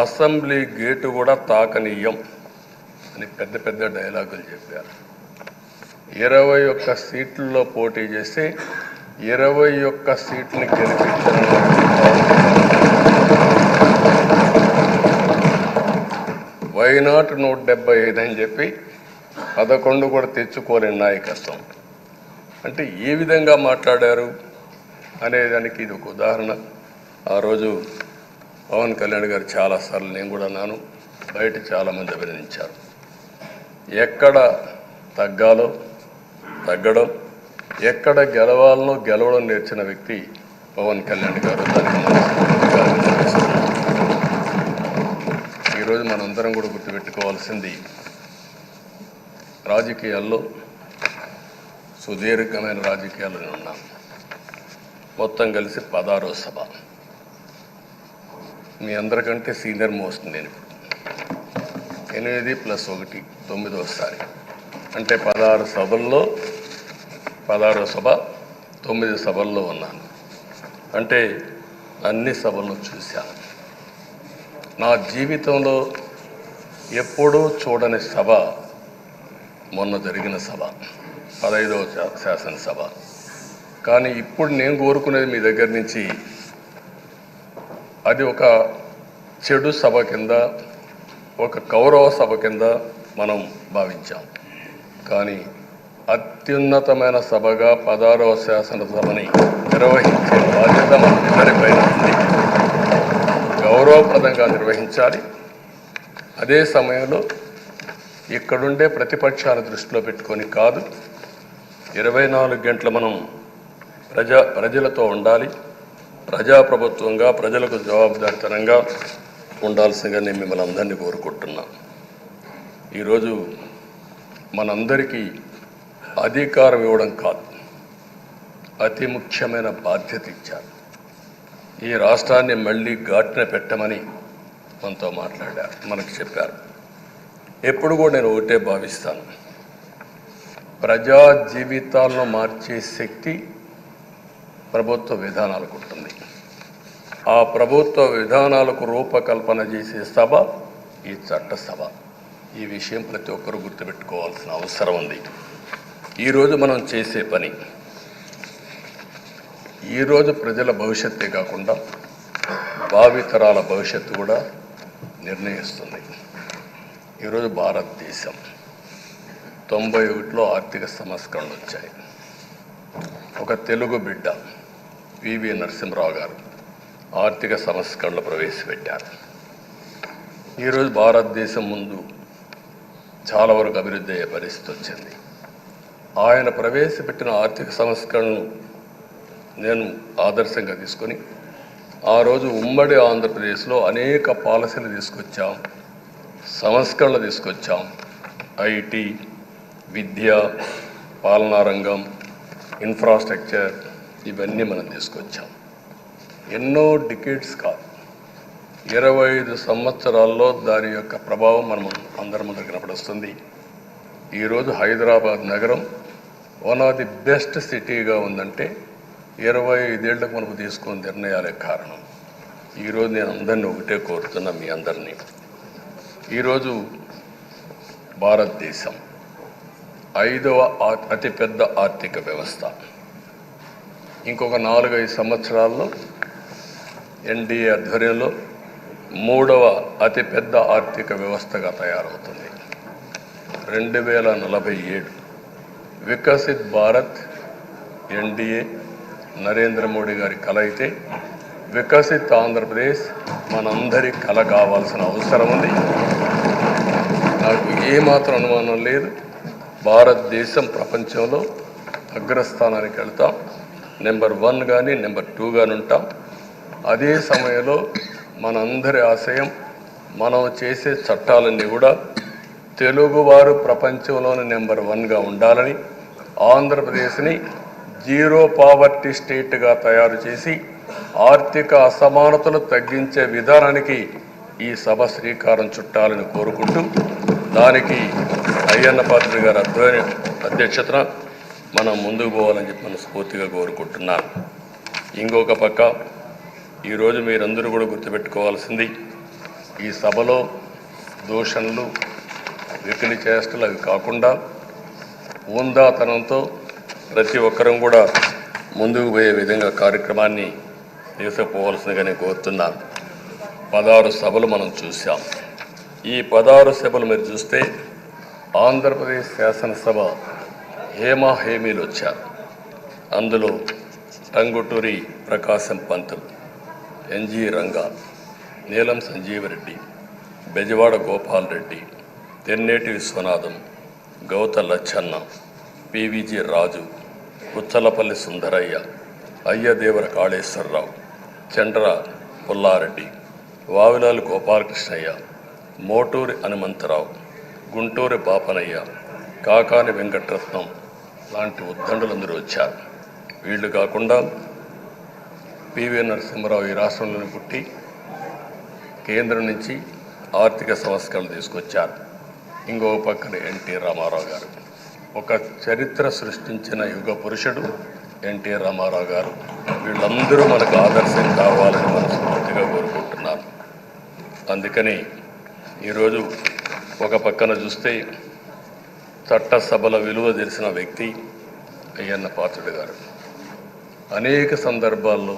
Assembly gate కూడా తాకనీయం అని పెద్ద పెద్ద డైలాగులు చెప్పారు. 21 సీట్లలో పోటీ చేస్తే 21 సీట్లని గెలిపించిన వైనాట్ 175 అని చెప్పి 11 కూడా తెచ్చుకోలేని నాయకత్వం. అంటే ఏ విధంగా మాట్లాడారు అనేదానికి ఇది ఒక ఉదాహరణ. ఆ రోజు పవన్ కళ్యాణ్ గారు చాలాసార్లు, నేను కూడా అన్నాను, బయట చాలామంది అభినందించారు. ఎక్కడ తగ్గాలో తగ్గడం, ఎక్కడ గెలవాలనో గెలవడం నేర్చిన వ్యక్తి పవన్ కళ్యాణ్ గారు. ఈరోజు మనందరం కూడా గుర్తుపెట్టుకోవాల్సింది, రాజకీయాల్లో సుదీర్ఘమైన రాజకీయాల్లో ఉన్నాం. మొత్తం కలిసి 16వ సభ. మీ అందరికంటే సీనియర్ మోస్ట్ నేను. 8 + 1 9వసారి, అంటే 16 సభల్లో 16వ సభ 9 సభల్లో ఉన్నాను. అంటే అన్ని సభలను చూశాను. నా జీవితంలో ఎప్పుడూ చూడని సభ మొన్న జరిగిన సభ, 15వ శాసనసభ. కానీ ఇప్పుడు నేను కోరుకునేది మీ దగ్గర నుంచి, అది ఒక చెడు సభ కింద, ఒక కౌరవ సభ కింద మనం భావించాం. కానీ అత్యున్నతమైన సభగా 16వ శాసనసభని నిర్వహించే బాధ్యత మనందరిపైన ఉంది. గౌరవప్రదంగా నిర్వహించాలి. అదే సమయంలో ఇక్కడుండే ప్రతిపక్షాల దృష్టిలో పెట్టుకొని కాదు, 24 గంటలు మనం ప్రజలతో ఉండాలి. ప్రజాప్రభుత్వంగా, ప్రజలకు జవాబుదారితనంగా ఉండాల్సిందిగా నేను మిమ్మల్ని అందరినీ కోరుకుంటున్నా. ఈరోజు మనందరికీ అధికారం ఇవ్వడం కాదు, అతి ముఖ్యమైన బాధ్యత ఇచ్చారు. ఈ రాష్ట్రాన్ని మళ్ళీ ఘాటున పెట్టమని మనతో మాట్లాడారు, మనకు చెప్పారు. ఎప్పుడు కూడా నేను ఒకటే భావిస్తాను, ప్రజా జీవితాలను మార్చే శక్తి ప్రభుత్వ విధానాలకు ఉంటుంది. ఆ ప్రభుత్వ విధానాలకు రూపకల్పన చేసే సభ ఈ చట్టసభ. ఈ విషయం ప్రతి ఒక్కరూ గుర్తుపెట్టుకోవాల్సిన అవసరం ఉంది. ఈరోజు మనం చేసే పని, ఈరోజు ప్రజల భవిష్యత్తే కాకుండా భావితరాల భవిష్యత్తు కూడా నిర్ణయిస్తుంది. ఈరోజు భారతదేశం 91లో ఆర్థిక సంస్కరణలు వచ్చాయి. ఒక తెలుగు బిడ్డ పివి నరసింహరావు గారు ఆర్థిక సంస్కరణలు ప్రవేశపెట్టారు. ఈరోజు భారతదేశం ముందు చాలా వరకు అభివృద్ధి అయ్యే పరిస్థితి వచ్చింది. ఆయన ప్రవేశపెట్టిన ఆర్థిక సంస్కరణను నేను ఆదర్శంగా తీసుకొని ఆ రోజు ఉమ్మడి ఆంధ్రప్రదేశ్లో అనేక పాలసీలు తీసుకొచ్చాం, సంస్కరణలు తీసుకొచ్చాం. ఐటీ, విద్య, పాలనా రంగం, ఇన్ఫ్రాస్ట్రక్చర్, ఇవన్నీ మనం తీసుకొచ్చాం. ఎన్నో డికేడ్స్ కాదు, 25 సంవత్సరాల్లో దాని యొక్క ప్రభావం మనం అందరి ముందు కనపడుస్తుంది. ఈరోజు హైదరాబాద్ నగరం వన్ ఆఫ్ ది బెస్ట్ సిటీగా ఉందంటే 25 ఏళ్లకు మనకు తీసుకున్న నిర్ణయాలే కారణం. ఈరోజు నేను అందరినీ ఒకటే కోరుతున్నా, మీ అందరినీ, ఈరోజు భారతదేశం 5వ అతిపెద్ద ఆర్థిక వ్యవస్థ. ఇంకొక 4-5 సంవత్సరాల్లో ఎన్డీఏ ఆధ్వర్యంలో 3వ అతిపెద్ద ఆర్థిక వ్యవస్థగా తయారవుతుంది. 2047 వికసిత్ భారత్ ఎన్డీఏ నరేంద్ర మోడీ గారి కల అయితే, వికసిత్ ఆంధ్రప్రదేశ్ మనందరి కల కావాల్సిన అవసరం ఉంది. నాకు ఏమాత్రం అనుమానం లేదు, భారతదేశం ప్రపంచంలో అగ్రస్థానానికి వెళ్తాం. నెంబర్ 1 కానీ నెంబర్ 2 కానీ ఉంటాం. అదే సమయంలో మనందరి ఆశయం, మనం చేసే చట్టాలన్నీ కూడా తెలుగువారు ప్రపంచంలోని నెంబర్ 1గా ఉండాలని, ఆంధ్రప్రదేశ్ని జీరో పావర్టీ స్టేట్గా తయారు చేసి ఆర్థిక అసమానతలు తగ్గించే విధానానికి ఈ సభ శ్రీకారం చుట్టాలని కోరుకుంటూ, దానికి అయ్యన్న పాత్రుడు గారి అధ్యక్షతన మనం ముందుకు పోవాలని చెప్పి మనస్ఫూర్తిగా కోరుకుంటున్నాను. ఇంకొక పక్క ఈరోజు మీరందరూ కూడా గుర్తుపెట్టుకోవాల్సింది, ఈ సభలో దూషణలు, వెకిలి చేష్టలు అవి కాకుండా ఊందాతనంతో ప్రతి ఒక్కరం కూడా ముందుకు పోయే విధంగా కార్యక్రమాన్ని తీసుకుపోవాల్సిందిగా నేను కోరుతున్నాను. 16 సభలు మనం చూసాం. ఈ 16 సభలు మీరు చూస్తే ఆంధ్రప్రదేశ్ శాసనసభ హేమాహేమీలు వచ్చారు. అందులో టంగుటూరి ప్రకాశం పంతులు, ఎన్జి రంగా, నీలం సంజీవరెడ్డి, బెజవాడ గోపాల్ రెడ్డి, తెన్నేటి విశ్వనాథం, గౌత లచ్చన్న, పివిజి రాజు, ఉచ్చలపల్లి సుందరయ్య, అయ్యదేవర కాళేశ్వరరావు, చండ్ర పుల్లారెడ్డి, వావిలాలు గోపాలకృష్ణయ్య, మోటూరి హనుమంతరావు, గుంటూరి బాపనయ్య, కాకాని వెంకటరత్నం లాంటి ఉద్దండులందరూ వచ్చారు. వీళ్ళు కాకుండా పివి నరసింహారావు ఈ రాష్ట్రంలోని పుట్టి కేంద్రం నుంచి ఆర్థిక సంస్కరణలు తీసుకొచ్చారు. ఇంకో పక్కన ఎన్టీ రామారావు గారు, ఒక చరిత్ర సృష్టించిన యుగ పురుషుడు ఎన్టీ రామారావు గారు. వీళ్ళందరూ మనకు ఆదర్శం కావాలని మనస్ఫూర్తిగా కోరుకుంటున్నాను. అందుకని ఈరోజు ఒక పక్కన చూస్తే చట్టసభల విలువ తెలిసిన వ్యక్తి అయ్యన్న పాత్రుడు గారు. అనేక సందర్భాల్లో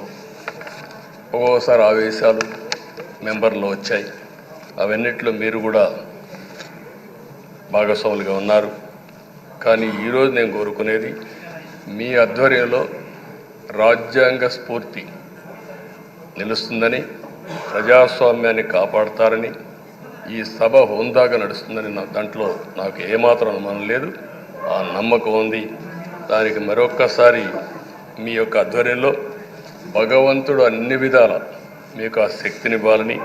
ఒక్కోసారి ఆవేశాలు మెంబర్లో వచ్చాయి. అవన్నిట్లో మీరు కూడా భాగస్వాములుగా ఉన్నారు. కానీ ఈరోజు నేను కోరుకునేది మీ ఆధ్వర్యంలో రాజ్యాంగ స్ఫూర్తి నిలుస్తుందని, ప్రజాస్వామ్యాన్ని కాపాడతారని, ఈ సభ హోందాగా నడుస్తుందని దాంట్లో నాకు ఏమాత్రం అనుమానం లేదు. ఆ నమ్మకం ఉంది. దానికి మరొక్కసారి మీ యొక్క ఆధ్వర్యంలో భగవంతుడు అన్ని విధాల మీకు ఆ శక్తినివ్వాలని,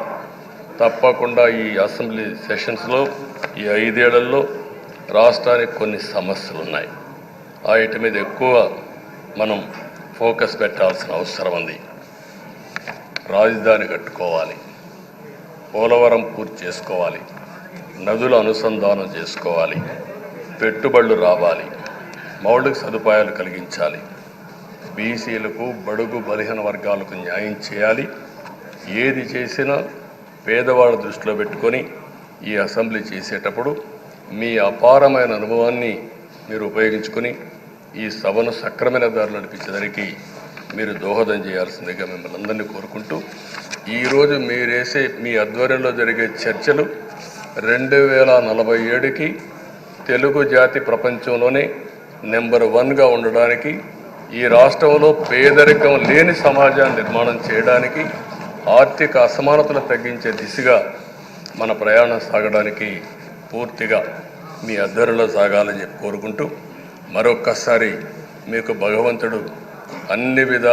తప్పకుండా ఈ అసెంబ్లీ సెషన్స్లో ఈ 5 ఏళ్లలో రాష్ట్రానికి కొన్ని సమస్యలు ఉన్నాయి. వాటి మీద ఎక్కువ మనం ఫోకస్ పెట్టాల్సిన అవసరం ఉంది. రాజధాని కట్టుకోవాలి, పోలవరం పూర్తి చేసుకోవాలి, నదుల అనుసంధానం చేసుకోవాలి, పెట్టుబడులు రావాలి, మౌలిక సదుపాయాలు కలిగించాలి, బీసీలకు, బడుగు బలహీన వర్గాలకు న్యాయం చేయాలి. ఏది చేసినా పేదవాళ్ళ దృష్టిలో పెట్టుకొని ఈ అసెంబ్లీ చేసేటప్పుడు మీ అపారమైన అనుభవాన్ని మీరు ఉపయోగించుకొని ఈ సభను సక్రమైన దారిలో నడిపించడానికి మీరు దోహదం చేయాల్సిందిగా మిమ్మల్ని అందరినీ కోరుకుంటూ, ఈరోజు మీరేసే మీ ఆధ్వర్యంలో జరిగే చర్చలు 2047కి తెలుగు జాతి ప్రపంచంలోనే నెంబర్ 1గా ఉండడానికి, ఈ రాష్ట్రంలో పేదరికం లేని సమాజాన్ని నిర్మాణం చేయడానికి, ఆర్థిక అసమానతలు తగ్గించే దిశగా మన ప్రయాణం సాగడానికి పూర్తిగా మీ ఆధ్వర్యంలో సాగాలని చెప్పి కోరుకుంటూ, మరొక్కసారి మీకు భగవంతుడు అన్ని విధాలు